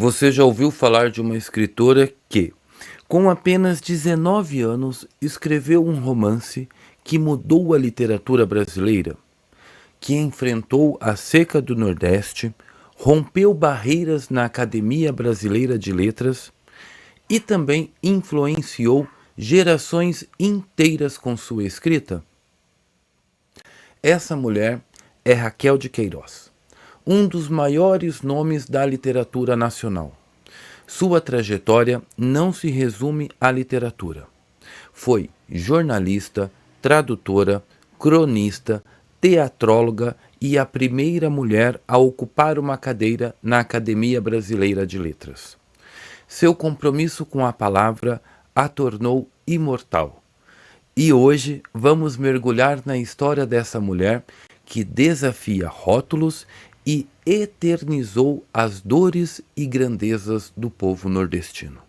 Você já ouviu falar de uma escritora que, com apenas 19 anos, escreveu um romance que mudou a literatura brasileira, que enfrentou a seca do Nordeste, rompeu barreiras na Academia Brasileira de Letras e também influenciou gerações inteiras com sua escrita? Essa mulher é Raquel de Queiroz, um dos maiores nomes da literatura nacional. Sua trajetória não se resume à literatura. Foi jornalista, tradutora, cronista, teatróloga e a primeira mulher a ocupar uma cadeira na Academia Brasileira de Letras. Seu compromisso com a palavra a tornou imortal. E hoje vamos mergulhar na história dessa mulher que desafia rótulos e eternizou as dores e grandezas do povo nordestino.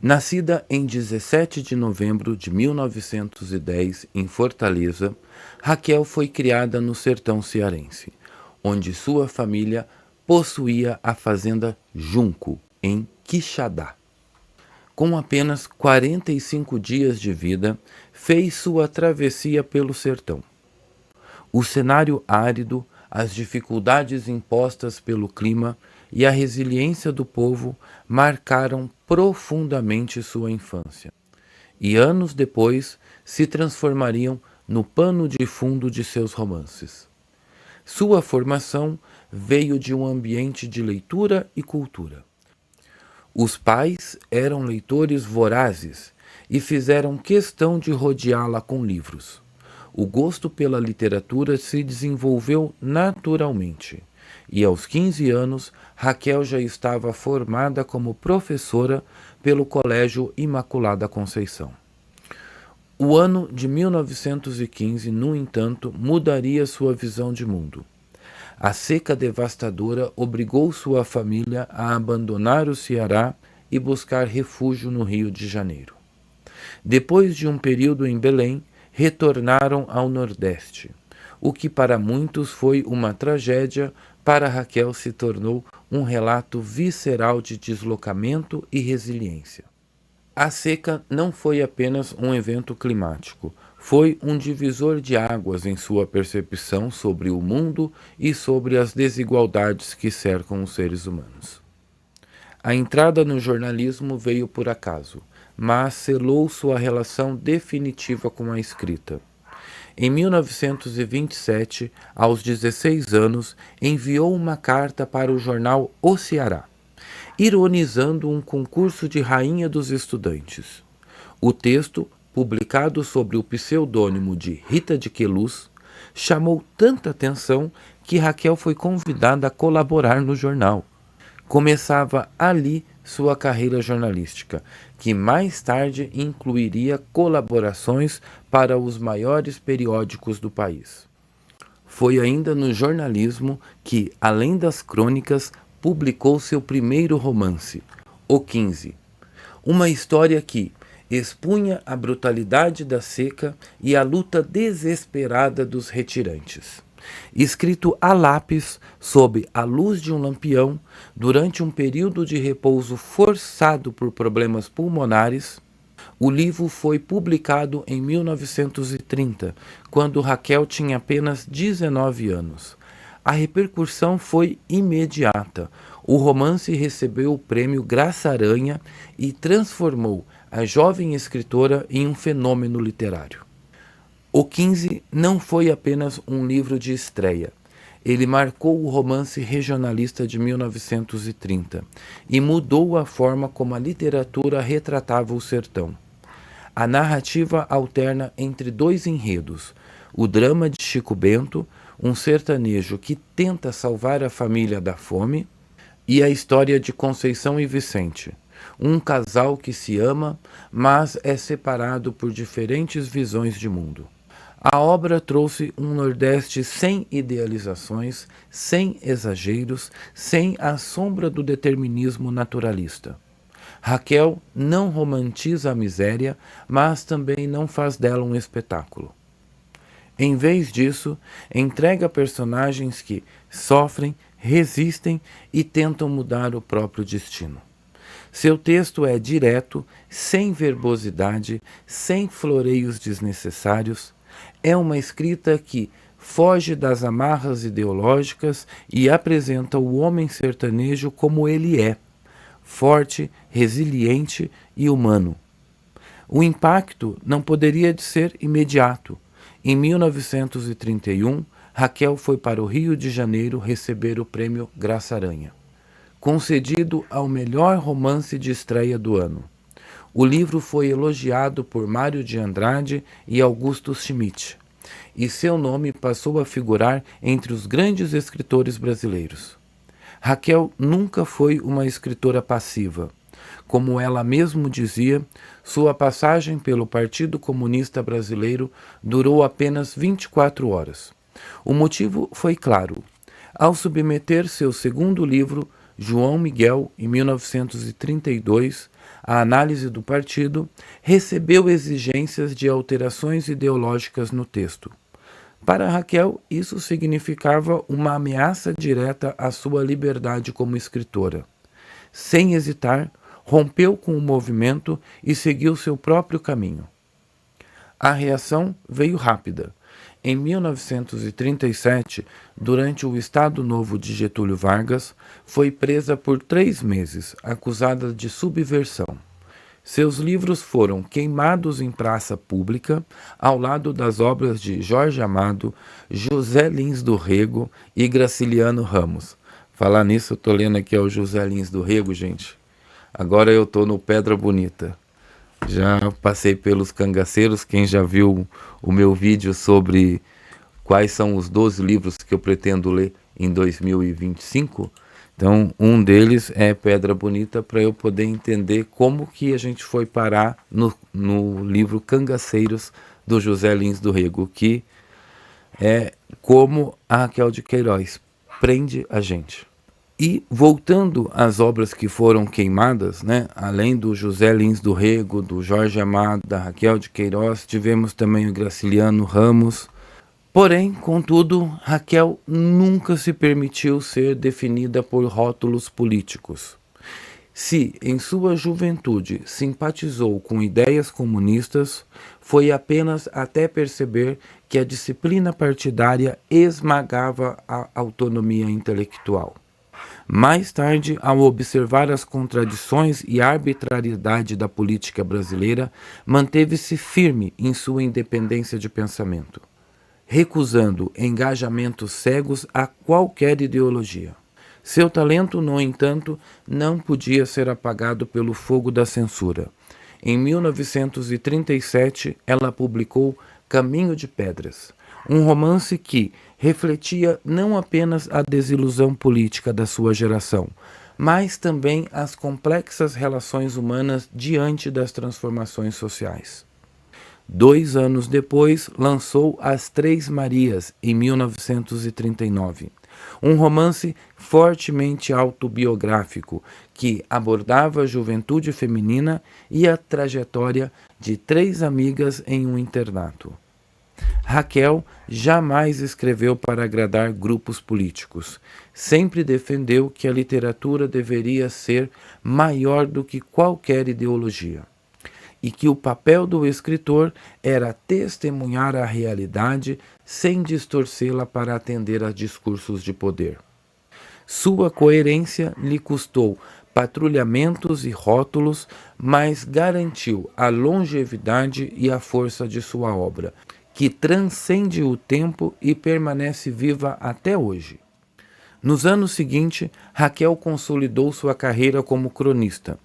Nascida em 17 de novembro de 1910 em Fortaleza, Raquel foi criada no sertão cearense, onde sua família possuía a fazenda Junco, em Quixadá. Com apenas 45 dias de vida, fez sua travessia pelo sertão. O cenário árido, as dificuldades impostas pelo clima e a resiliência do povo marcaram profundamente sua infância, e anos depois se transformariam no pano de fundo de seus romances. Sua formação veio de um ambiente de leitura e cultura. Os pais eram leitores vorazes e fizeram questão de rodeá-la com livros. O gosto pela literatura se desenvolveu naturalmente, e aos 15 anos, Raquel já estava formada como professora pelo Colégio Imaculada Conceição. O ano de 1915, no entanto, mudaria sua visão de mundo. A seca devastadora obrigou sua família a abandonar o Ceará e buscar refúgio no Rio de Janeiro. Depois de um período em Belém, retornaram ao Nordeste. O que para muitos foi uma tragédia, para Raquel se tornou um relato visceral de deslocamento e resiliência. A seca não foi apenas um evento climático, foi um divisor de águas em sua percepção sobre o mundo e sobre as desigualdades que cercam os seres humanos. A entrada no jornalismo veio por acaso, mas selou sua relação definitiva com a escrita. Em 1927, aos 16 anos, enviou uma carta para o jornal O Ceará, ironizando um concurso de rainha dos estudantes. O texto, publicado sob o pseudônimo de Rita de Queluz, chamou tanta atenção que Raquel foi convidada a colaborar no jornal. Começava ali sua carreira jornalística, que mais tarde incluiria colaborações para os maiores periódicos do país. Foi ainda no jornalismo que, além das crônicas, publicou seu primeiro romance, O 15, uma história que expunha a brutalidade da seca e a luta desesperada dos retirantes. Escrito a lápis, sob a luz de um lampião, durante um período de repouso forçado por problemas pulmonares, o livro foi publicado em 1930, quando Raquel tinha apenas 19 anos. A repercussão foi imediata. O romance recebeu o prêmio Graça Aranha e transformou a jovem escritora em um fenômeno literário. O 15 não foi apenas um livro de estreia. Ele marcou o romance regionalista de 1930 e mudou a forma como a literatura retratava o sertão. A narrativa alterna entre dois enredos: o drama de Chico Bento, um sertanejo que tenta salvar a família da fome, e a história de Conceição e Vicente, um casal que se ama, mas é separado por diferentes visões de mundo. A obra trouxe um Nordeste sem idealizações, sem exageros, sem a sombra do determinismo naturalista. Raquel não romantiza a miséria, mas também não faz dela um espetáculo. Em vez disso, entrega personagens que sofrem, resistem e tentam mudar o próprio destino. Seu texto é direto, sem verbosidade, sem floreios desnecessários. É uma escrita que foge das amarras ideológicas e apresenta o homem sertanejo como ele é, forte, resiliente e humano. O impacto não poderia de ser imediato. Em 1931, Raquel foi para o Rio de Janeiro receber o prêmio Graça Aranha, concedido ao melhor romance de estreia do ano. O livro foi elogiado por Mário de Andrade e Augusto Schmidt, e seu nome passou a figurar entre os grandes escritores brasileiros. Raquel nunca foi uma escritora passiva. Como ela mesmo dizia, sua passagem pelo Partido Comunista Brasileiro durou apenas 24 horas. O motivo foi claro. Ao submeter seu segundo livro, João Miguel, em 1932, à análise do partido, recebeu exigências de alterações ideológicas no texto. Para Raquel, isso significava uma ameaça direta à sua liberdade como escritora. Sem hesitar, rompeu com o movimento e seguiu seu próprio caminho. A reação veio rápida. Em 1937, durante o Estado Novo de Getúlio Vargas, foi presa por 3 meses, acusada de subversão. Seus livros foram queimados em praça pública, ao lado das obras de Jorge Amado, José Lins do Rego e Graciliano Ramos. Falar nisso, eu estou lendo aqui o José Lins do Rego, gente. Agora eu estou no Pedra Bonita. Já passei pelos cangaceiros. Quem já viu o meu vídeo sobre quais são os 12 livros que eu pretendo ler em 2025, então um deles é Pedra Bonita, para eu poder entender como que a gente foi parar no livro Cangaceiros, do José Lins do Rego, que é como a Raquel de Queiroz prende a gente. E voltando às obras que foram queimadas, né, além do José Lins do Rego, do Jorge Amado, da Raquel de Queiroz, tivemos também o Graciliano Ramos. Porém, contudo, Raquel nunca se permitiu ser definida por rótulos políticos. Se, em sua juventude, simpatizou com ideias comunistas, foi apenas até perceber que a disciplina partidária esmagava a autonomia intelectual. Mais tarde, ao observar as contradições e arbitrariedade da política brasileira, manteve-se firme em sua independência de pensamento, recusando engajamentos cegos a qualquer ideologia. Seu talento, no entanto, não podia ser apagado pelo fogo da censura. Em 1937, ela publicou Caminho de Pedras, um romance que refletia não apenas a desilusão política da sua geração, mas também as complexas relações humanas diante das transformações sociais. 2 anos depois, lançou As Três Marias, em 1939, um romance fortemente autobiográfico que abordava a juventude feminina e a trajetória de 3 amigas em um internato. Raquel jamais escreveu para agradar grupos políticos. Sempre defendeu que a literatura deveria ser maior do que qualquer ideologia, e que o papel do escritor era testemunhar a realidade sem distorcê-la para atender a discursos de poder. Sua coerência lhe custou patrulhamentos e rótulos, mas garantiu a longevidade e a força de sua obra, que transcende o tempo e permanece viva até hoje. Nos anos seguintes, Raquel consolidou sua carreira como cronista.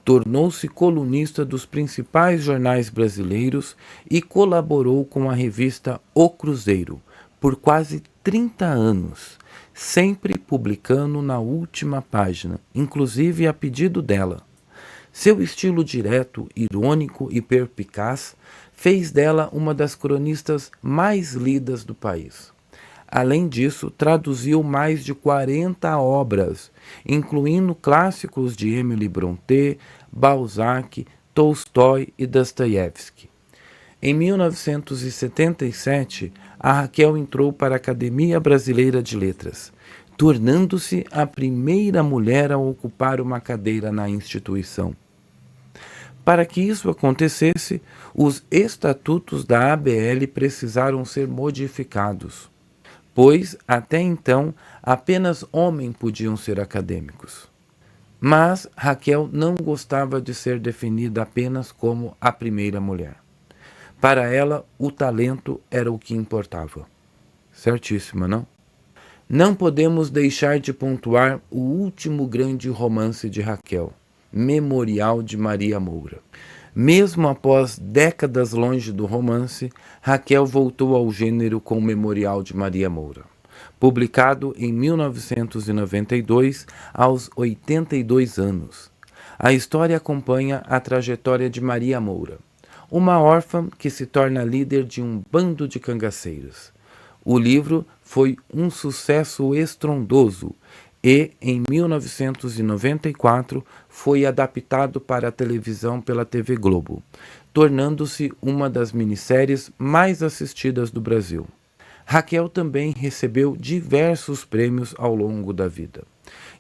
Tornou-se colunista dos principais jornais brasileiros e colaborou com a revista O Cruzeiro por quase 30 anos, sempre publicando na última página, inclusive a pedido dela. Seu estilo direto, irônico e perspicaz fez dela uma das cronistas mais lidas do país. Além disso, traduziu mais de 40 obras, incluindo clássicos de Emily Brontë, Balzac, Tolstói e Dostoiévski. Em 1977, a Raquel entrou para a Academia Brasileira de Letras. tornando-se a primeira mulher a ocupar uma cadeira na instituição. Para que isso acontecesse, os estatutos da ABL precisaram ser modificados, pois, até então, apenas homens podiam ser acadêmicos. Mas Raquel não gostava de ser definida apenas como a primeira mulher. Para ela, o talento era o que importava. Certíssima, não? Não podemos deixar de pontuar o último grande romance de Raquel, Memorial de Maria Moura. Mesmo após décadas longe do romance, Raquel voltou ao gênero com Memorial de Maria Moura, publicado em 1992, aos 82 anos. A história acompanha a trajetória de Maria Moura, uma órfã que se torna líder de um bando de cangaceiros. O livro foi um sucesso estrondoso e, em 1994, foi adaptado para a televisão pela TV Globo, tornando-se uma das minisséries mais assistidas do Brasil. Raquel também recebeu diversos prêmios ao longo da vida,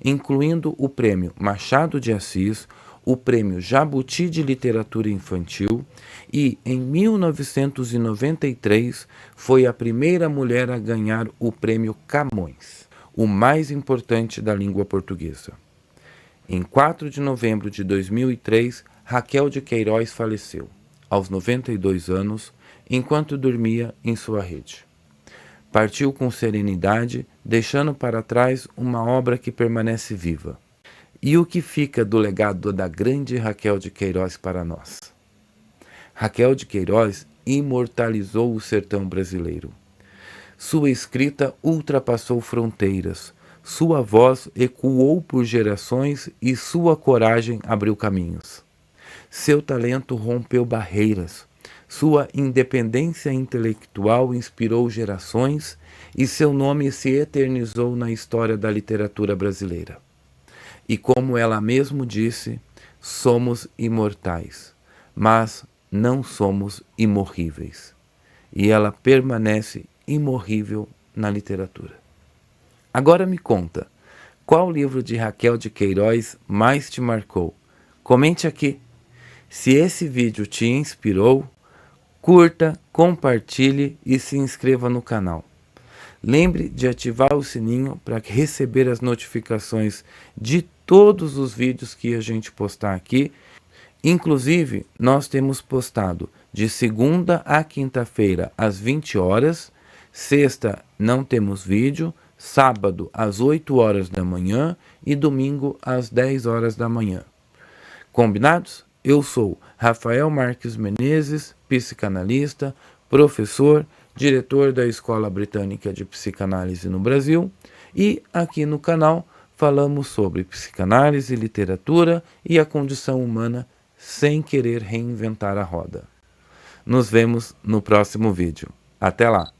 incluindo o Prêmio Machado de Assis, o Prêmio Jabuti de Literatura Infantil e, em 1993, foi a primeira mulher a ganhar o Prêmio Camões, o mais importante da língua portuguesa. Em 4 de novembro de 2003, Raquel de Queiroz faleceu, aos 92 anos, enquanto dormia em sua rede. Partiu com serenidade, deixando para trás uma obra que permanece viva. E o que fica do legado da grande Raquel de Queiroz para nós? Raquel de Queiroz imortalizou o sertão brasileiro. Sua escrita ultrapassou fronteiras, sua voz ecoou por gerações e sua coragem abriu caminhos. Seu talento rompeu barreiras, sua independência intelectual inspirou gerações e seu nome se eternizou na história da literatura brasileira. E como ela mesmo disse, somos imortais, mas não somos imorríveis. E ela permanece imorrível na literatura. Agora me conta, qual livro de Raquel de Queiroz mais te marcou? Comente aqui. Se esse vídeo te inspirou, curta, compartilhe e se inscreva no canal. Lembre de ativar o sininho para receber as notificações de todos os vídeos que a gente postar aqui. Inclusive, nós temos postado de segunda a quinta-feira às 20 horas, sexta não temos vídeo, sábado às 8 horas da manhã e domingo às 10 horas da manhã. Combinados? Eu sou Rafael Marques Menezes, psicanalista, professor, diretor da Escola Britânica de Psicanálise no Brasil, e aqui no canal falamos sobre psicanálise, literatura e a condição humana sem querer reinventar a roda. Nos vemos no próximo vídeo. Até lá!